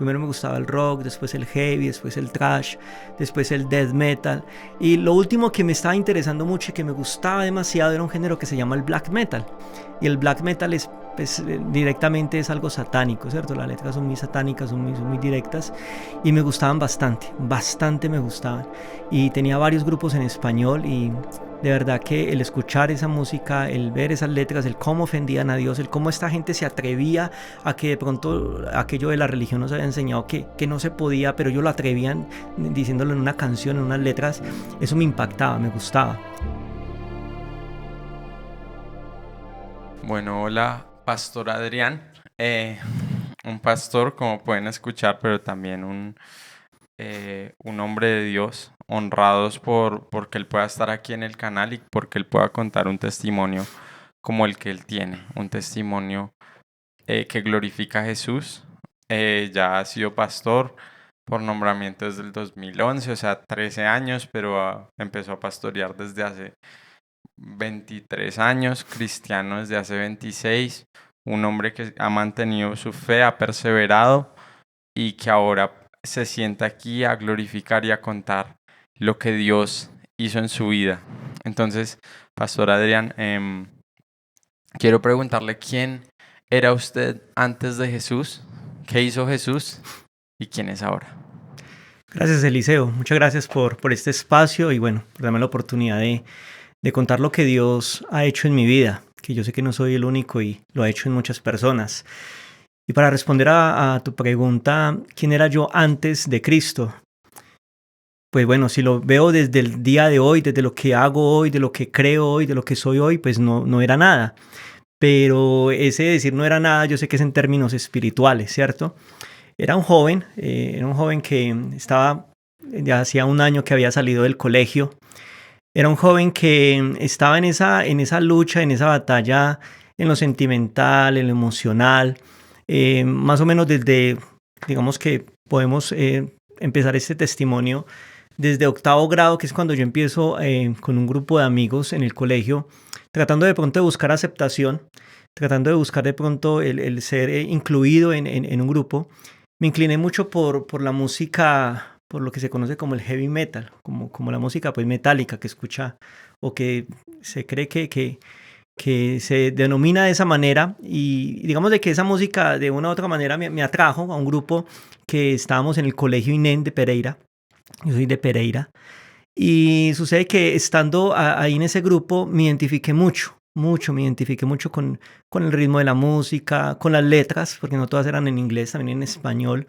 Primero me gustaba el rock, después el heavy, después el thrash, después el death metal. Y lo último que me estaba interesando mucho y que me gustaba demasiado era un género que se llama el black metal. Y el black metal es, pues, directamente es algo satánico, ¿cierto? Las letras son muy satánicas, son muy directas y me gustaban bastante me gustaban. Y tenía varios grupos en español y de verdad que el escuchar esa música, el ver esas letras, el cómo ofendían a Dios, el cómo esta gente se atrevía a que de pronto aquello de la religión nos había enseñado que no se podía, pero ellos lo atrevían diciéndolo en una canción, en unas letras, eso me impactaba, me gustaba. Bueno, hola, Pastor Adrián. Un pastor, como pueden escuchar, pero también un hombre de Dios, honrados porque él pueda estar aquí en el canal y porque él pueda contar un testimonio como el que él tiene, un testimonio que glorifica a Jesús. Ya ha sido pastor por nombramiento desde el 2011, o sea, 13 años, pero empezó a pastorear desde hace 23 años, cristiano desde hace 26, un hombre que ha mantenido su fe, ha perseverado y que ahora se sienta aquí a glorificar y a contar lo que Dios hizo en su vida. Entonces, Pastor Adrián, quiero preguntarle quién era usted antes de Jesús, qué hizo Jesús y quién es ahora. Gracias, Eliseo. Muchas gracias por este espacio y bueno, por darme la oportunidad de contar lo que Dios ha hecho en mi vida, que yo sé que no soy el único y lo ha hecho en muchas personas. Y para responder a tu pregunta, ¿quién era yo antes de Cristo? Pues bueno, si lo veo desde el día de hoy, desde lo que hago hoy, de lo que creo hoy, de lo que soy hoy, pues no era nada. Pero ese decir no era nada, yo sé que es en términos espirituales, ¿cierto? Era un joven que estaba, ya hacía un año que había salido del colegio. Era un joven que estaba en esa lucha, en esa batalla, en lo sentimental, en lo emocional, más o menos desde, digamos que podemos empezar este testimonio desde octavo grado, que es cuando yo empiezo con un grupo de amigos en el colegio, tratando de pronto de buscar aceptación, tratando de buscar de pronto el ser incluido en un grupo. Me incliné mucho por la música, por lo que se conoce como el heavy metal, como la música pues metálica que escucha o que se cree que se denomina de esa manera y digamos de que esa música de una u otra manera me atrajo a un grupo que estábamos en el colegio INEN de Pereira. Yo soy de Pereira. Y sucede que estando ahí en ese grupo me identifiqué me identifiqué mucho con el ritmo de la música, con las letras, porque no todas eran en inglés, también en español.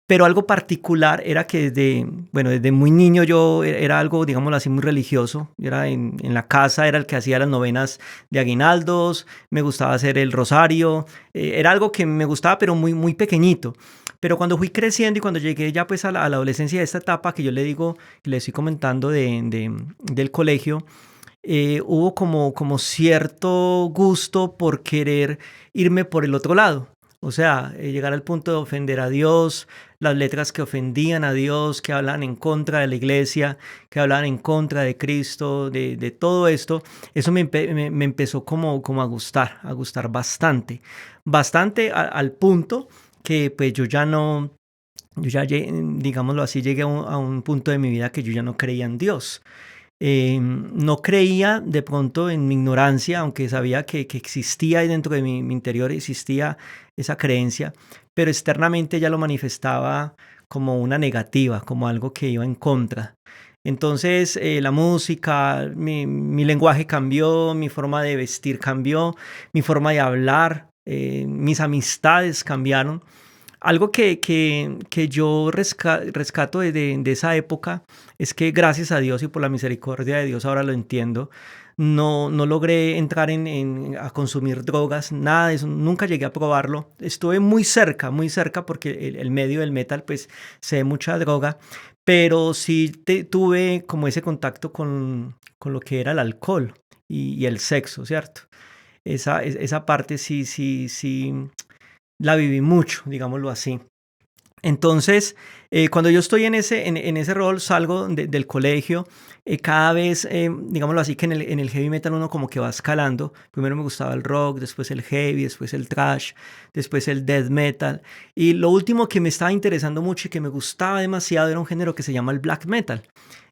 Pero algo particular era que desde muy niño yo era algo, digámoslo así, muy religioso. Yo era en la casa, era el que hacía las novenas de aguinaldos, me gustaba hacer el rosario, era algo que me gustaba, pero muy pequeñito. Pero cuando fui creciendo y cuando llegué ya pues a la adolescencia de esta etapa que yo le digo, le estoy comentando del colegio, hubo como cierto gusto por querer irme por el otro lado. O sea, llegar al punto de ofender a Dios, las letras que ofendían a Dios, que hablaban en contra de la iglesia, que hablaban en contra de Cristo, de todo esto, eso me empezó como a gustar bastante. Bastante al punto que pues yo ya no, digámoslo así, llegué a un punto de mi vida que yo ya no creía en Dios. No creía de pronto en mi ignorancia, aunque sabía que existía ahí dentro de mi interior, existía esa creencia, pero externamente ya lo manifestaba como una negativa, como algo que iba en contra. Entonces la música, mi lenguaje cambió, mi forma de vestir cambió, mi forma de hablar, mis amistades cambiaron. Algo que yo rescato de esa época es que gracias a Dios y por la misericordia de Dios, ahora lo entiendo, no logré entrar a consumir drogas, nada de eso, nunca llegué a probarlo. Estuve muy cerca porque el medio del metal pues se ve mucha droga, pero sí tuve como ese contacto con lo que era el alcohol y el sexo, ¿cierto? Esa parte sí la viví mucho, digámoslo así. Entonces, cuando yo estoy en ese rol, salgo del colegio, cada vez, digámoslo así, que en el heavy metal uno como que va escalando. Primero me gustaba el rock, después el heavy, después el thrash, después el death metal. Y lo último que me estaba interesando mucho y que me gustaba demasiado era un género que se llama el black metal.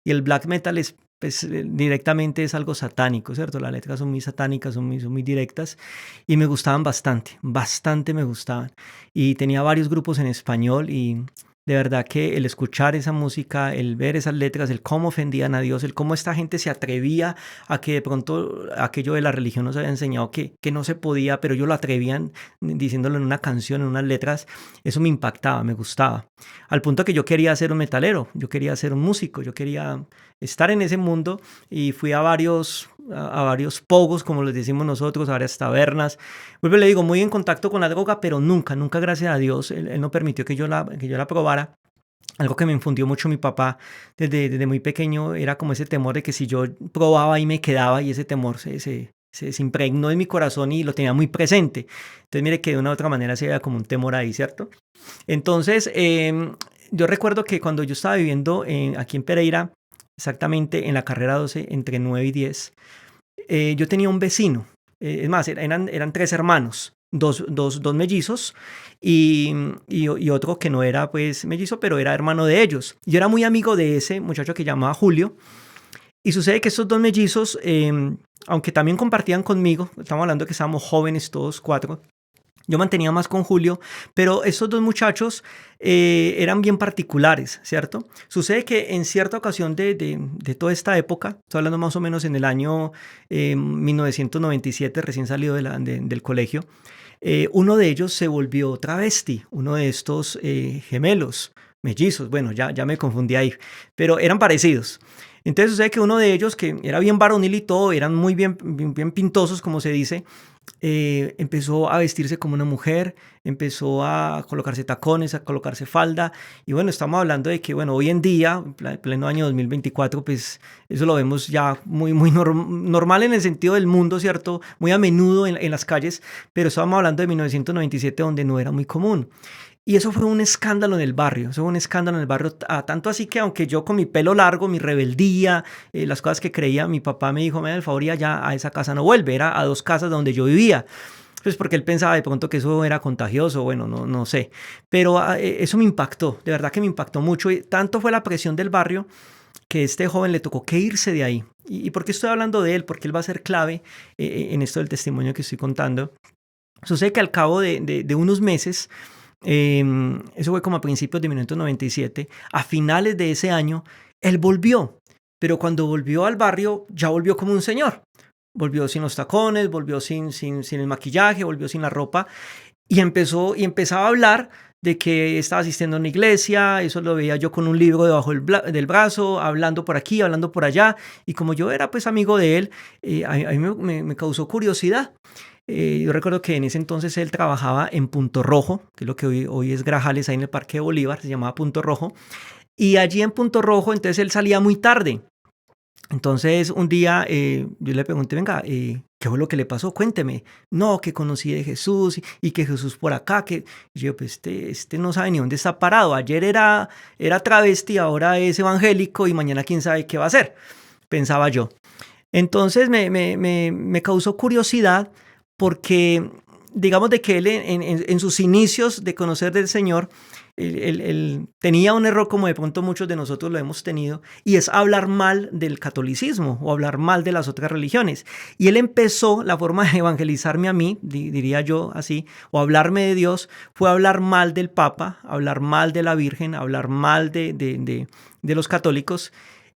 Y el black metal es, pues, directamente es algo satánico, ¿cierto? Las letras son muy satánicas, son muy directas y me gustaban bastante, bastante me gustaban. Y tenía varios grupos en español y de verdad que el escuchar esa música, el ver esas letras, el cómo ofendían a Dios, el cómo esta gente se atrevía a que de pronto aquello de la religión nos había enseñado que no se podía, pero ellos lo atrevían diciéndolo en una canción, en unas letras, eso me impactaba, me gustaba. Al punto que yo quería ser un metalero, yo quería ser un músico, yo quería estar en ese mundo y fui a varios pogos, como les decimos nosotros, a varias tabernas. Vuelvo y le digo, muy en contacto con la droga, pero nunca, nunca, gracias a Dios, él no permitió que yo la probara. Algo que me infundió mucho mi papá desde muy pequeño era como ese temor de que si yo probaba y me quedaba, y ese temor se impregnó en mi corazón y lo tenía muy presente. Entonces, mire que de una u otra manera se veía como un temor ahí, ¿cierto? Entonces, yo recuerdo que cuando yo estaba viviendo aquí en Pereira, exactamente en la carrera 12, entre 9 y 10, yo tenía un vecino, es más, eran tres hermanos, dos mellizos y otro que no era pues mellizo, pero era hermano de ellos. Yo era muy amigo de ese muchacho que llamaba Julio y sucede que estos dos mellizos, aunque también compartían conmigo, estamos hablando que estábamos jóvenes todos cuatro, yo mantenía más con Julio, pero estos dos muchachos eran bien particulares, ¿cierto? Sucede que en cierta ocasión de toda esta época, estoy hablando más o menos en el año 1997, recién salido del colegio, uno de ellos se volvió travesti, uno de estos gemelos, mellizos, bueno, ya me confundí ahí, pero eran parecidos. Entonces sucede que uno de ellos, que era bien varonil y todo, eran muy bien pintosos, como se dice, empezó a vestirse como una mujer, empezó a colocarse tacones, a colocarse falda. Y bueno, estamos hablando de que, bueno, hoy en día, en pleno año 2024, pues eso lo vemos ya muy normal en el sentido del mundo, ¿cierto? Muy a menudo en las calles, pero estábamos hablando de 1997, donde no era muy común. Y eso fue un escándalo en el barrio, eso fue un escándalo en el barrio, tanto así que aunque yo con mi pelo largo, mi rebeldía, las cosas que creía, mi papá me dijo, me da el favor, ya a esa casa no vuelve, era a dos casas donde yo vivía. Pues porque él pensaba de pronto que eso era contagioso, bueno, no sé. Pero eso me impactó, de verdad que me impactó mucho. Y tanto fue la presión del barrio que a este joven le tocó que irse de ahí. ¿Y por qué estoy hablando de él? Porque él va a ser clave en esto del testimonio que estoy contando. Sucede que al cabo de unos meses, eso fue como a principios de 1997, a finales de ese año, él volvió, pero cuando volvió al barrio ya volvió como un señor, volvió sin los tacones, volvió sin el maquillaje, volvió sin la ropa y empezaba a hablar de que estaba asistiendo a una iglesia, eso lo veía yo con un libro debajo del brazo, hablando por aquí, hablando por allá, y como yo era pues amigo de él, a mí me causó curiosidad. Yo recuerdo que en ese entonces él trabajaba en Punto Rojo, que es lo que hoy es Grajales, ahí en el Parque de Bolívar, se llamaba Punto Rojo. Y allí en Punto Rojo, entonces él salía muy tarde. Entonces un día yo le pregunté, venga, ¿qué fue lo que le pasó? Cuénteme. No, que conocí de Jesús y que Jesús por acá. Y yo, pues este no sabe ni dónde está parado. Ayer era travesti, ahora es evangélico y mañana quién sabe qué va a hacer, pensaba yo. Entonces me causó curiosidad porque, digamos, de que él en sus inicios de conocer del Señor, él tenía un error como de pronto muchos de nosotros lo hemos tenido, y es hablar mal del catolicismo o hablar mal de las otras religiones. Y él empezó, la forma de evangelizarme a mí, diría yo así, o hablarme de Dios, fue hablar mal del Papa, hablar mal de la Virgen, hablar mal de los católicos.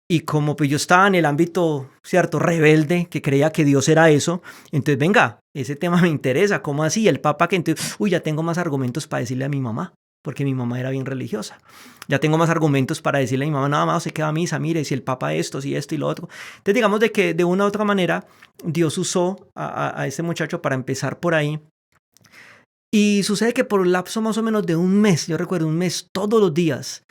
Y como pues yo estaba en el ámbito, cierto, rebelde, que creía que Dios era eso, entonces venga, ese tema me interesa, ¿cómo así? El Papa que entonces, ya tengo más argumentos para decirle a mi mamá, porque mi mamá era bien religiosa. Ya tengo más argumentos para decirle a mi mamá, nada más se queda a misa, mire, si el Papa esto, si esto y lo otro. Entonces digamos de que de una u otra manera Dios usó a este muchacho para empezar por ahí. Y sucede que por un lapso más o menos de un mes, yo recuerdo un mes, todos los días,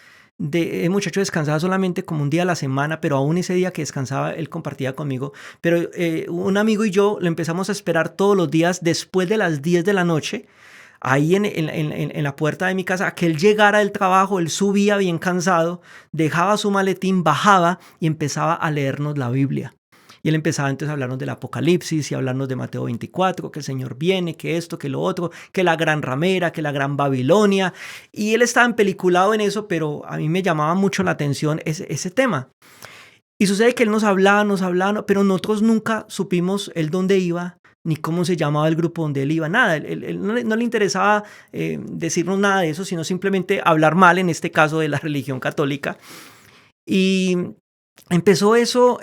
el muchacho descansaba solamente como un día a la semana, pero aún ese día que descansaba, él compartía conmigo. Pero un amigo y yo lo empezamos a esperar todos los días después de las 10 de la noche ahí en la puerta de mi casa, que él llegara del trabajo, él subía bien cansado, dejaba su maletín, bajaba y empezaba a leernos la Biblia. Y él empezaba entonces a hablarnos del Apocalipsis y a hablarnos de Mateo 24, que el Señor viene, que esto, que lo otro, que la gran ramera, que la gran Babilonia. Y él estaba empeliculado en eso, pero a mí me llamaba mucho la atención ese tema. Y sucede que él nos hablaba, pero nosotros nunca supimos él dónde iba, ni cómo se llamaba el grupo donde él iba, nada. Él no le interesaba decirnos nada de eso, sino simplemente hablar mal, en este caso de la religión católica. Y empezó eso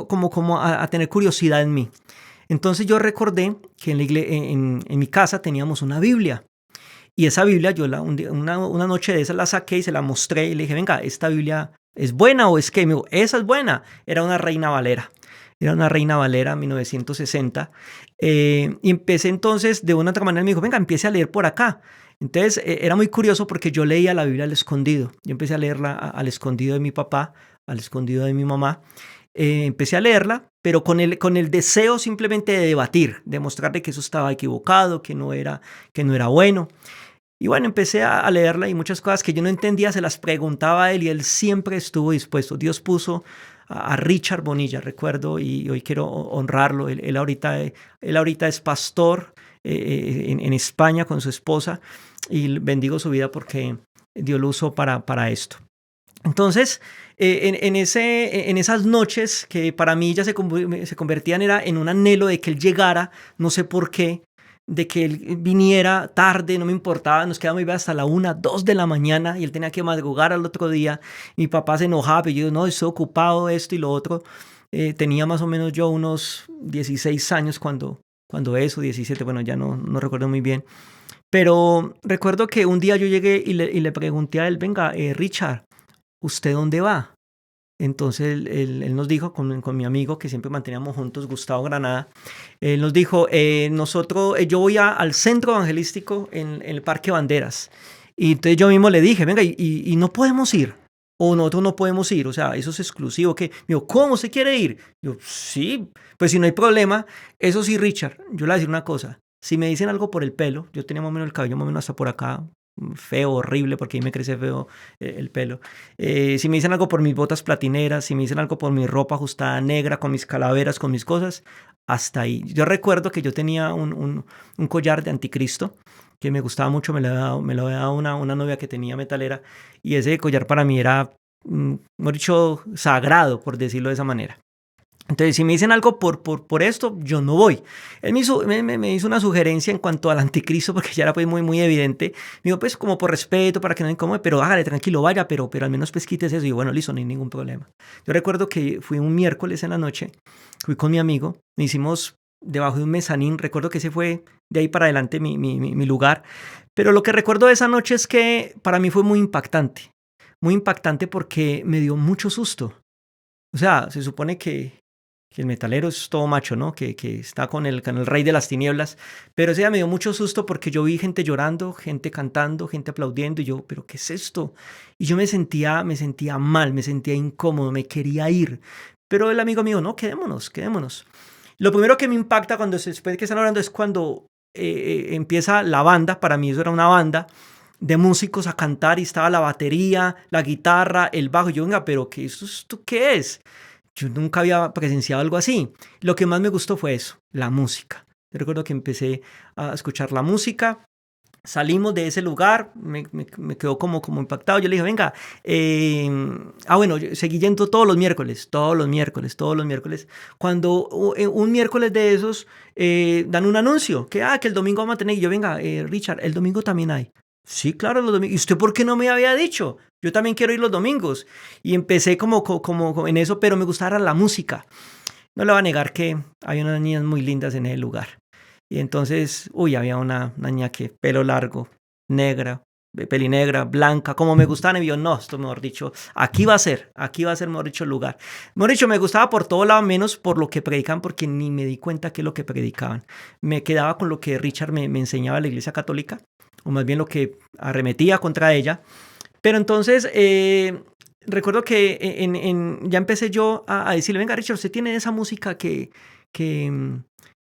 como a tener curiosidad en mí. Entonces yo recordé que en mi casa teníamos una Biblia. Y esa Biblia, una noche de esas la saqué y se la mostré y le dije, venga, ¿esta Biblia es buena o es qué? Me dijo, esa es buena. Era una Reina Valera. Era una Reina Valera 1960. Y empecé entonces, de una otra manera, me dijo, venga, empiece a leer por acá. Entonces era muy curioso porque yo leía la Biblia al escondido. Yo empecé a leerla al escondido de mi papá, al escondido de mi mamá. Empecé a leerla, pero con el deseo simplemente de debatir, de mostrarle que eso estaba equivocado, que no era bueno. Y bueno, empecé a leerla y muchas cosas que yo no entendía se las preguntaba a él y él siempre estuvo dispuesto. Dios puso a Richard Bonilla, recuerdo, y hoy quiero honrarlo. Él ahorita es pastor en España con su esposa y bendigo su vida porque Dios lo usó para esto. Entonces, en esas noches que para mí ya se convertían en un anhelo de que él llegara, no sé por qué, de que él viniera tarde, no me importaba, nos quedamos hasta la 1, 2 de la mañana y él tenía que madrugar al otro día. Mi papá se enojaba, pero yo no, estoy ocupado, esto y lo otro. Tenía más o menos yo unos 16 años cuando eso, 17, bueno, ya no recuerdo muy bien. Pero recuerdo que un día yo llegué y le pregunté a él, venga, Richard, ¿usted dónde va? Entonces él nos dijo, con mi amigo que siempre manteníamos juntos, Gustavo Granada, él nos dijo, yo voy al centro evangelístico en el Parque Banderas. Y entonces yo mismo le dije, venga, y no podemos ir, o nosotros no podemos ir, o sea, eso es exclusivo. ¿Qué? Me dijo, ¿cómo se quiere ir? Yo, sí, pues si no hay problema. Eso sí, Richard, yo le voy a decir una cosa, si me dicen algo por el pelo, yo tenía más o menos el cabello más o menos hasta por acá, feo, horrible, porque ahí me crece feo el pelo. Si me dicen algo por mis botas platineras, si me dicen algo por mi ropa ajustada negra, con mis calaveras, con mis cosas, hasta ahí. Yo recuerdo que yo tenía un collar de anticristo que me gustaba mucho, me lo había dado una novia que tenía metalera, y ese collar para mí era, mejor dicho, sagrado, por decirlo de esa manera. Entonces, si me dicen algo por esto, yo no voy. Él me hizo una sugerencia en cuanto al anticristo, porque ya era pues muy evidente. Me dijo, pues como por respeto, para que no me incomode, pero hágale, tranquilo, vaya, pero al menos pues quites eso. Y yo, bueno, listo, no hay ningún problema. Yo recuerdo que fui un miércoles en la noche, fui con mi amigo, me hicimos debajo de un mezanín. Recuerdo que ese fue de ahí para adelante mi lugar. Pero lo que recuerdo de esa noche es que para mí fue muy impactante porque me dio mucho susto. O sea, se supone que el metalero es todo macho, ¿no? Que está con el rey de las tinieblas. Pero ese día me dio mucho susto porque yo vi gente llorando, gente cantando, gente aplaudiendo. Y yo, ¿pero qué es esto? Y yo me sentía mal, me sentía incómodo, me quería ir. Pero el amigo mío, no, quedémonos. Lo primero que me impacta después de que están hablando es cuando empieza la banda. Para mí eso era una banda de músicos a cantar y estaba la batería, la guitarra, el bajo. Y yo, venga, ¿pero esto qué es? Yo nunca había presenciado algo así. Lo que más me gustó fue eso, la música. Yo recuerdo que empecé a escuchar la música, salimos de ese lugar, me quedó como impactado. Yo le dije, venga, bueno, yo seguí yendo todos los miércoles. Cuando un miércoles de esos dan un anuncio, que el domingo vamos a tener. Y yo, venga, Richard, el domingo también hay. Sí, claro, los domingos. ¿Y usted por qué no me había dicho? Yo también quiero ir los domingos. Y empecé como en eso, pero me gustaba la música. No le voy a negar que hay unas niñas muy lindas en ese lugar. Y entonces, había una niña que pelo largo, negra, pelinegra, blanca, como me gustaban. Y yo, no, esto mejor dicho, aquí va a ser, mejor dicho, el lugar. Mejor dicho, me gustaba por todo lado, menos por lo que predicaban, porque ni me di cuenta qué es lo que predicaban. Me quedaba con lo que Richard me enseñaba a la Iglesia Católica, o más bien lo que arremetía contra ella. Pero entonces, recuerdo que ya empecé yo a decirle, venga, Richard, usted tiene esa música que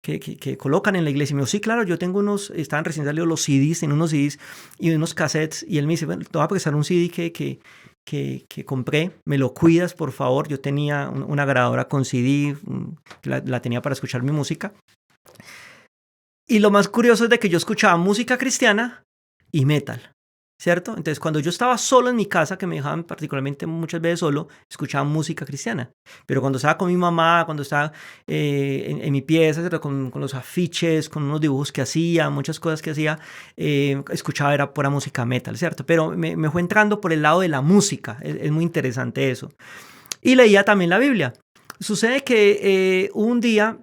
que colocan en la iglesia. Y me dijo, sí, claro, yo tengo unos, estaban recién salidos los CDs, en unos CDs y unos cassettes. Y él me dice, bueno, te voy a prestar un CD que compré, me lo cuidas, por favor. Yo tenía una grabadora con CD, la tenía para escuchar mi música. Y lo más curioso es de que yo escuchaba música cristiana y metal, ¿cierto? Entonces, cuando yo estaba solo en mi casa, que me dejaban particularmente muchas veces solo, escuchaba música cristiana. Pero cuando estaba con mi mamá, cuando estaba en mi pieza, ¿cierto? Con los afiches, con unos dibujos que hacía, muchas cosas que hacía, escuchaba era pura música metal, ¿cierto? Pero me fue entrando por el lado de la música, es muy interesante eso. Y leía también la Biblia. Sucede que un día,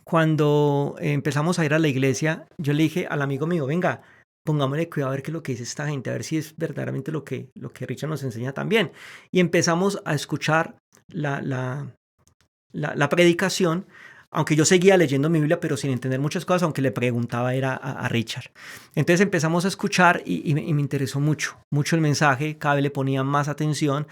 cuando empezamos a ir a la iglesia, yo le dije al amigo mío, venga, pongámosle cuidado a ver qué es lo que dice esta gente, a ver si es verdaderamente lo que Richard nos enseña también. Y empezamos a escuchar la predicación, aunque yo seguía leyendo mi Biblia, pero sin entender muchas cosas, aunque le preguntaba era a Richard. Entonces empezamos a escuchar y me interesó mucho el mensaje, cada vez le ponía más atención.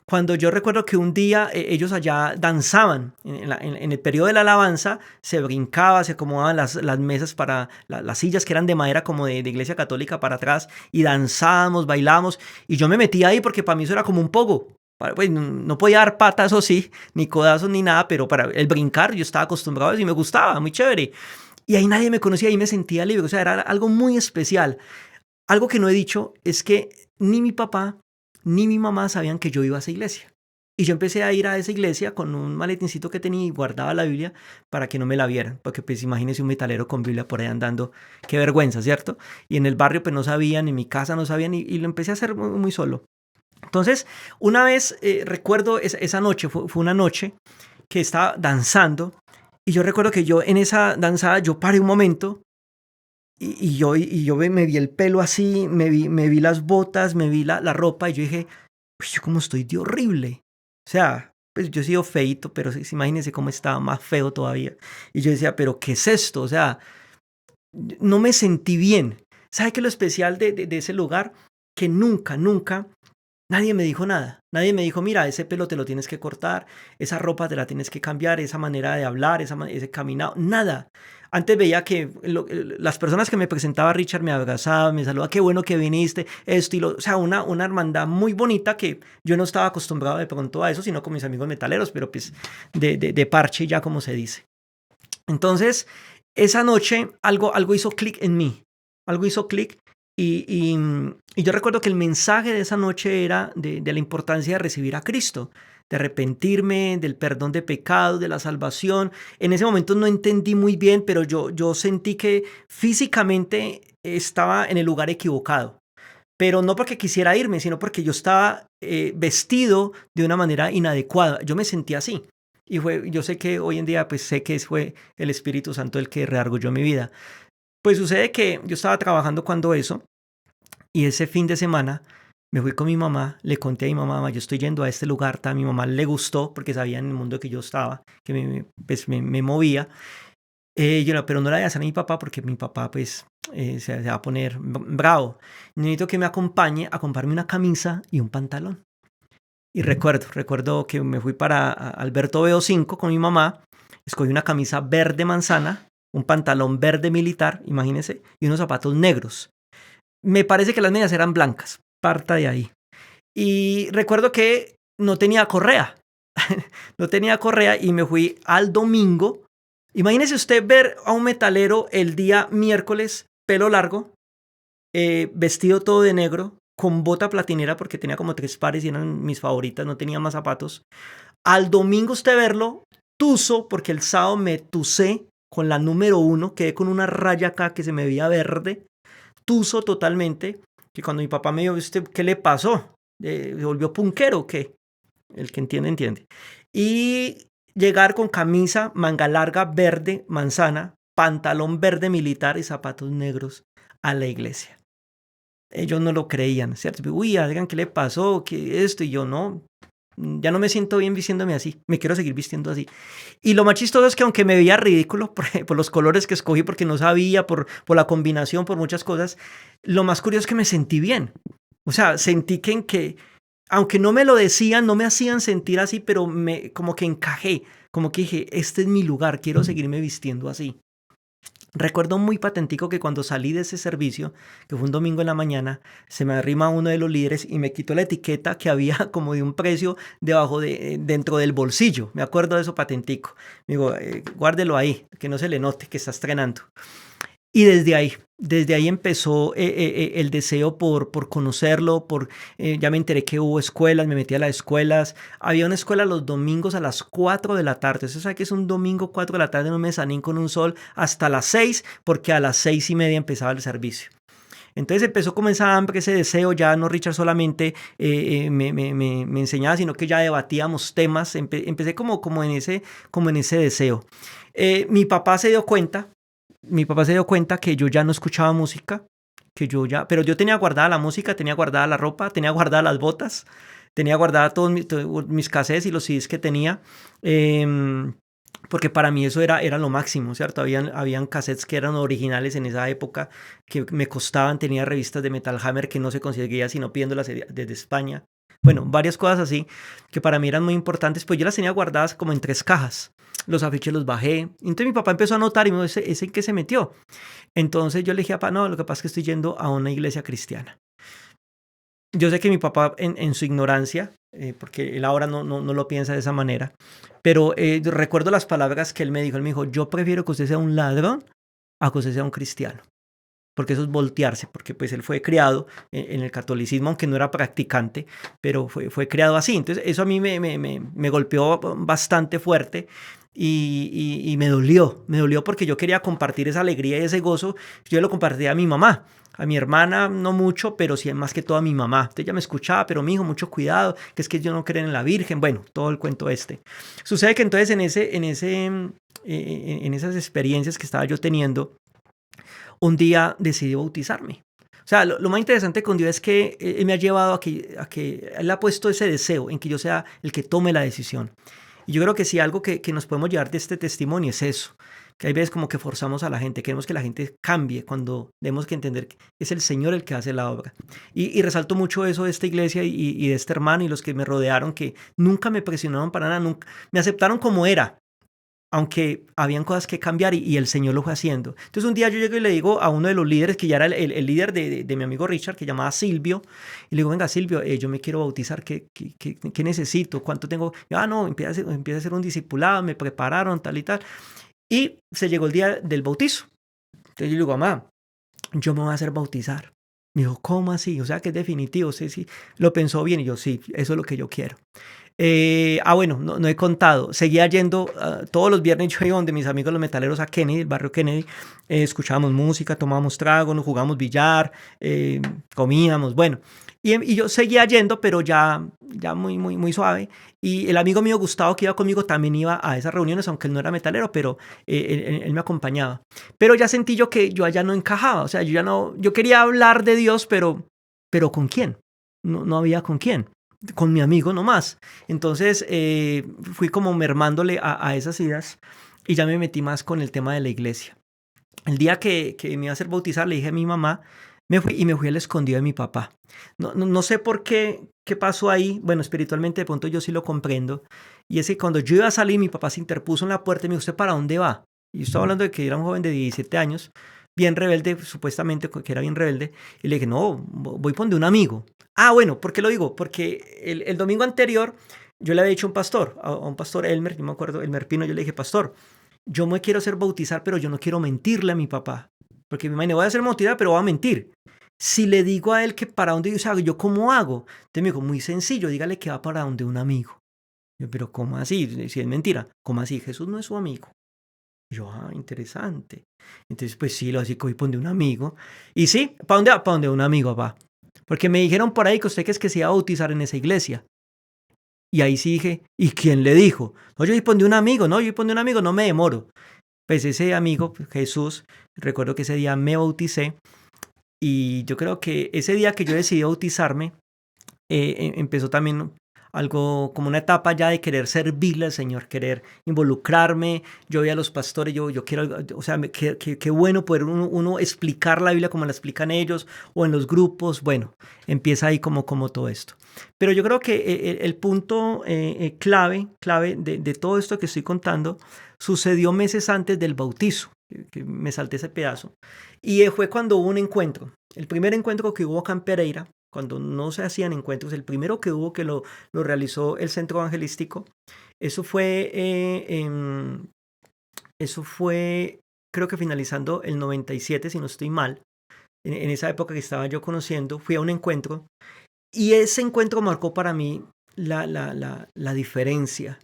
Cuando yo recuerdo que un día ellos allá danzaban, en el periodo de la alabanza, se brincaba, se acomodaban las mesas para las sillas que eran de madera como de iglesia católica para atrás, y danzábamos, bailábamos, y yo me metía ahí porque para mí eso era como un pogo. Pues no podía dar patas, o sí, ni codazos ni nada, pero para el brincar yo estaba acostumbrado a eso y me gustaba, muy chévere. Y ahí nadie me conocía, ahí me sentía libre, o sea, era algo muy especial. Algo que no he dicho es que ni mi papá ni mi mamá sabían que yo iba a esa iglesia. Y yo empecé a ir a esa iglesia con un maletincito que tenía y guardaba la Biblia para que no me la vieran. Porque pues imagínense un metalero con Biblia por ahí andando, qué vergüenza, ¿cierto? Y en el barrio pues no sabían, en mi casa no sabían y lo empecé a hacer muy, muy solo. Entonces, una vez recuerdo esa noche, fue una noche que estaba danzando y yo recuerdo que yo en esa danzada yo paré un momento y yo me vi el pelo así, me vi las botas, me vi la ropa y yo dije, uy, yo cómo estoy de horrible. O sea, pues yo he sido feíto, pero imagínense cómo estaba más feo todavía. Y yo decía, pero ¿qué es esto? O sea, no me sentí bien. ¿Sabe qué es lo especial de ese lugar? Que nunca nadie me dijo nada. Nadie me dijo, mira, ese pelo te lo tienes que cortar, esa ropa te la tienes que cambiar, esa manera de hablar, ese caminado, nada. Antes veía que las personas que me presentaba Richard me abrazaban, me saludaban, qué bueno que viniste, o sea, una hermandad muy bonita que yo no estaba acostumbrado de pronto a eso, sino con mis amigos metaleros, pero pues de parche ya como se dice. Entonces, esa noche algo hizo clic en mí, algo hizo clic. Y yo recuerdo que el mensaje de esa noche era de la importancia de recibir a Cristo, de arrepentirme, del perdón de pecados, de la salvación. En ese momento no entendí muy bien, pero yo sentí que físicamente estaba en el lugar equivocado. Pero no porque quisiera irme, sino porque yo estaba vestido de una manera inadecuada. Yo me sentía así. Y yo sé que hoy en día pues sé que fue el Espíritu Santo el que reargulló mi vida. Pues sucede que yo estaba trabajando cuando eso, y ese fin de semana me fui con mi mamá, le conté a mi mamá, yo estoy yendo a este lugar, a mi mamá le gustó porque sabía en el mundo que yo estaba, que me movía. Pero no la voy a hacer a mi papá porque mi papá pues se va a poner bravo. Necesito que me acompañe a comprarme una camisa y un pantalón. Y recuerdo que me fui para Alberto Veo 5 con mi mamá, escogí una camisa verde manzana, un pantalón verde militar, imagínense, y unos zapatos negros. Me parece que las medias eran blancas, parta de ahí. Y recuerdo que no tenía correa, no tenía correa y me fui al domingo. Imagínese usted ver a un metalero el día miércoles, pelo largo, vestido todo de negro, con bota platinera porque tenía como 3 pares y eran mis favoritas, no tenía más zapatos. Al domingo usted verlo, tuzo, porque el sábado me tucé con la número 1, quedé con una raya acá que se me veía verde, tuzo totalmente, que cuando mi papá me dijo, ¿qué le pasó? ¿Se volvió punkero o qué? El que entiende, entiende. Y llegar con camisa, manga larga, verde, manzana, pantalón verde militar y zapatos negros a la iglesia. Ellos no lo creían, ¿cierto? Uy, digan, ¿qué le pasó? ¿Qué esto? Y yo, no, ya no me siento bien vistiéndome así, me quiero seguir vistiendo así. Y lo más chistoso es que aunque me veía ridículo por los colores que escogí, porque no sabía, por la combinación, por muchas cosas, lo más curioso es que me sentí bien. O sea, sentí que aunque no me lo decían, no me hacían sentir así, pero como que encajé, como que dije, este es mi lugar, quiero seguirme vistiendo así. Recuerdo muy patentico que cuando salí de ese servicio, que fue un domingo en la mañana, se me arrima uno de los líderes y me quitó la etiqueta que había como de un precio dentro del bolsillo. Me acuerdo de eso patentico. Me digo, guárdelo ahí, que no se le note que está estrenando. Y desde ahí empezó el deseo por conocerlo, ya me enteré que hubo escuelas, me metí a las escuelas. Había una escuela los domingos a las 4 de la tarde. Usted sabe que es un domingo 4 de la tarde en un mezanín con un sol hasta las 6, porque a las 6:30 empezaba el servicio. Entonces empezó como esa hambre, ese deseo. Ya no Richard solamente me enseñaba, sino que ya debatíamos temas. Empecé como en ese deseo. Mi papá se dio cuenta. Mi papá se dio cuenta que yo ya no escuchaba música, pero yo tenía guardada la música, tenía guardada la ropa, tenía guardadas las botas, tenía guardada todos mis cassettes y los CDs que tenía, porque para mí eso era lo máximo, ¿cierto? Habían cassettes que eran originales en esa época, que me costaban, tenía revistas de Metal Hammer que no se conseguía sino pidiéndolas desde España. Bueno, varias cosas así que para mí eran muy importantes, pues yo las tenía guardadas como en 3 cajas. Los afiches los bajé. Entonces mi papá empezó a notar y me dijo, ¿ese en qué se metió? Entonces yo le dije, papá, no, lo que pasa es que estoy yendo a una iglesia cristiana. Yo sé que mi papá en su ignorancia, porque él ahora no lo piensa de esa manera, pero recuerdo las palabras que él me dijo. Él me dijo, yo prefiero que usted sea un ladrón a que usted sea un cristiano. Porque eso es voltearse, porque pues él fue criado en el catolicismo, aunque no era practicante, pero fue criado así. Entonces eso a mí me golpeó bastante fuerte y me dolió porque yo quería compartir esa alegría y ese gozo. Yo lo compartía a mi mamá, a mi hermana no mucho, pero sí más que todo a mi mamá. Entonces ella me escuchaba, pero mijo, mucho cuidado, que es que yo no creo en la Virgen. Bueno, todo el cuento este. Sucede que entonces en esas experiencias que estaba yo teniendo, un día decidí bautizarme. O sea, lo más interesante con Dios es que Él me ha llevado a que Él ha puesto ese deseo en que yo sea el que tome la decisión. Y yo creo que sí, algo que nos podemos llevar de este testimonio es eso, que hay veces como que forzamos a la gente, queremos que la gente cambie cuando tenemos que entender que es el Señor el que hace la obra. Y resalto mucho eso de esta iglesia y de este hermano y los que me rodearon, que nunca me presionaron para nada, nunca me aceptaron como era, aunque habían cosas que cambiar y el Señor lo fue haciendo. Entonces un día yo llego y le digo a uno de los líderes, que ya era el líder de mi amigo Richard, que llamaba Silvio, y le digo, venga Silvio, yo me quiero bautizar, ¿qué necesito? ¿Cuánto tengo? No, empieza a hacer un discipulado, me prepararon, tal y tal. Y se llegó el día del bautizo. Entonces yo le digo, mamá, yo me voy a hacer bautizar. Me dijo, ¿cómo así? O sea, que es definitivo. Sí. Lo pensó bien y yo, sí, eso es lo que yo quiero. Bueno, no he contado. Seguía yendo todos los viernes. Yo iba donde mis amigos los metaleros a Kennedy, el barrio Kennedy. Escuchábamos música, tomábamos trago, nos jugábamos billar, comíamos, bueno. Y yo seguía yendo, pero ya muy suave. Y el amigo mío Gustavo, que iba conmigo, también iba a esas reuniones, aunque él no era metalero, pero él me acompañaba. Pero ya sentí yo que yo allá no encajaba. O sea, yo quería hablar de Dios, pero ¿con quién? No había con quién. Con mi amigo nomás. Entonces fui como mermándole a esas ideas y ya me metí más con el tema de la iglesia. El día que me iba a hacer bautizar, le dije a mi mamá, me fui al escondido de mi papá. No sé por qué pasó ahí. Bueno, espiritualmente de pronto yo sí lo comprendo. Y es que cuando yo iba a salir, mi papá se interpuso en la puerta y me dijo, ¿usted para dónde va? Y yo estaba hablando de que era un joven de 17 años, bien rebelde, supuestamente que era bien rebelde. Y le dije, no, voy por donde un amigo. Bueno, ¿por qué lo digo? Porque el domingo anterior yo le había dicho a un pastor Elmer, yo me acuerdo, Elmer Pino, yo le dije, pastor, yo me quiero hacer bautizar, pero yo no quiero mentirle a mi papá. Porque me imaginé, voy a hacer bautizar, pero voy a mentir. Si le digo a él que para dónde yo ¿yo cómo hago? Entonces me dijo, muy sencillo, dígale que va para donde un amigo. Yo, pero ¿cómo así? Si es mentira. ¿Cómo así? Jesús no es su amigo. Yo, interesante. Entonces, pues sí, lo así cogí por donde un amigo. Y sí, ¿para dónde va? Para donde un amigo, papá. Porque me dijeron por ahí que usted que se iba a bautizar en esa iglesia. Y ahí sí dije, ¿y quién le dijo? No, yo voy por donde un amigo, no me demoro. Pues ese amigo, Jesús, recuerdo que ese día me bauticé. Y yo creo que ese día que yo decidí bautizarme, empezó también algo como una etapa ya de querer servirle al Señor, querer involucrarme. Yo veía a los pastores, yo quiero, o sea, qué bueno poder uno explicar la Biblia como la explican ellos o en los grupos. Bueno, empieza ahí como todo esto. Pero yo creo que el punto clave de todo esto que estoy contando sucedió meses antes del bautizo, que me salté ese pedazo. Y fue cuando hubo un encuentro. El primer encuentro que hubo acá en Pereira, cuando no se hacían encuentros, el primero que hubo que lo realizó el Centro Evangelístico, eso fue, eso fue, creo que finalizando el 97, si no estoy mal. En esa época que estaba yo conociendo, fui a un encuentro y ese encuentro marcó para mí la diferencia.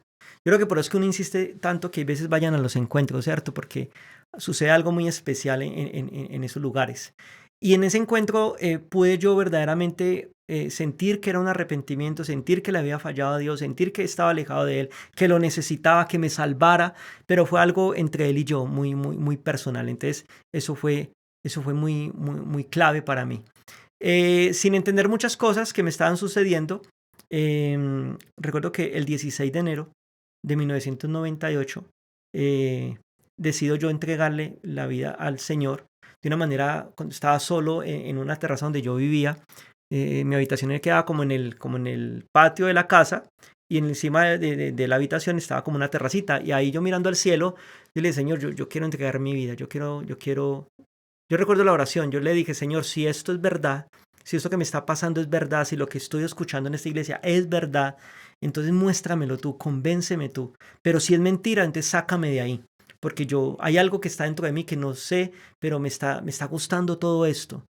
Yo creo que por eso es que uno insiste tanto que a veces vayan a los encuentros, ¿cierto? Porque sucede algo muy especial en esos lugares. Y en ese encuentro pude yo verdaderamente sentir que era un arrepentimiento, sentir que le había fallado a Dios, sentir que estaba alejado de Él, que lo necesitaba, que me salvara, pero fue algo entre Él y yo, muy personal. Entonces, eso fue muy clave para mí. Sin entender muchas cosas que me estaban sucediendo, recuerdo que el 16 de enero de 1998 decido yo entregarle la vida al Señor de una manera, cuando estaba solo en una terraza donde yo vivía. Mi habitación quedaba como en el patio de la casa y encima de la habitación estaba como una terracita y ahí yo mirando al cielo, yo le dije, Señor, yo quiero entregar mi vida, yo recuerdo la oración, yo le dije, Señor, si esto es verdad, si esto que me está pasando es verdad, si lo que estoy escuchando en esta iglesia es verdad, entonces muéstramelo tú, convénceme tú. Pero si es mentira, entonces sácame de ahí. Porque hay algo que está dentro de mí que no sé, pero me está gustando todo esto.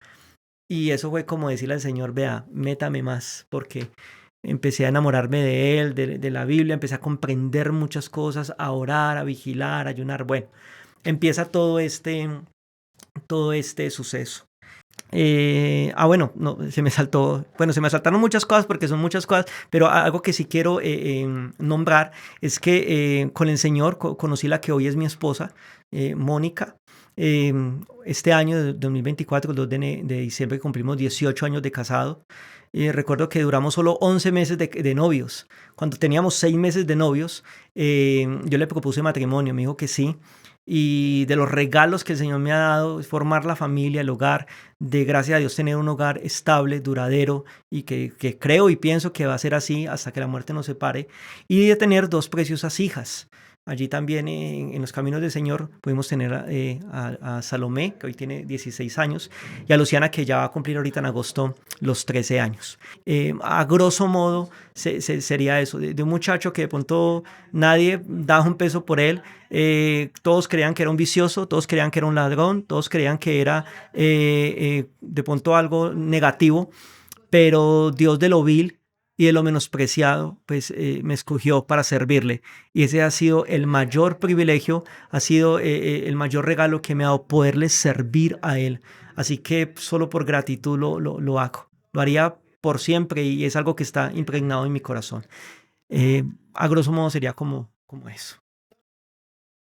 Y eso fue como decirle al Señor, vea, métame más, porque empecé a enamorarme de Él, de la Biblia, empecé a comprender muchas cosas, a orar, a vigilar, a ayunar. Bueno, empieza todo este suceso. Bueno, no, se me saltaron muchas cosas porque son muchas cosas, pero algo que sí quiero nombrar es que con el Señor conocí la que hoy es mi esposa, Mónica. Este año de 2024, el 2 de diciembre, cumplimos 18 años de casado. Recuerdo que duramos solo 11 meses de novios. Cuando teníamos 6 meses de novios, yo le propuse matrimonio, me dijo que sí. Y de los regalos que el Señor me ha dado es formar la familia, el hogar, de gracias a Dios tener un hogar estable, duradero y que creo y pienso que va a ser así hasta que la muerte nos separe, y de tener 2 preciosas hijas. Allí también en los caminos del Señor pudimos tener a Salomé, que hoy tiene 16 años, y a Luciana, que ya va a cumplir ahorita en agosto los 13 años. A grosso modo sería eso, de un muchacho que de pronto nadie daba un peso por él. Todos creían que era un vicioso, todos creían que era un ladrón, todos creían que era de pronto algo negativo, pero Dios de lo vil y de lo menospreciado, pues me escogió para servirle. Y ese ha sido el mayor privilegio, ha sido el mayor regalo que me ha dado, poderle servir a Él. Así que solo por gratitud lo hago. Lo haría por siempre y es algo que está impregnado en mi corazón. A grosso modo sería como eso.